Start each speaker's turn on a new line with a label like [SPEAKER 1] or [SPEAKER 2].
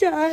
[SPEAKER 1] 4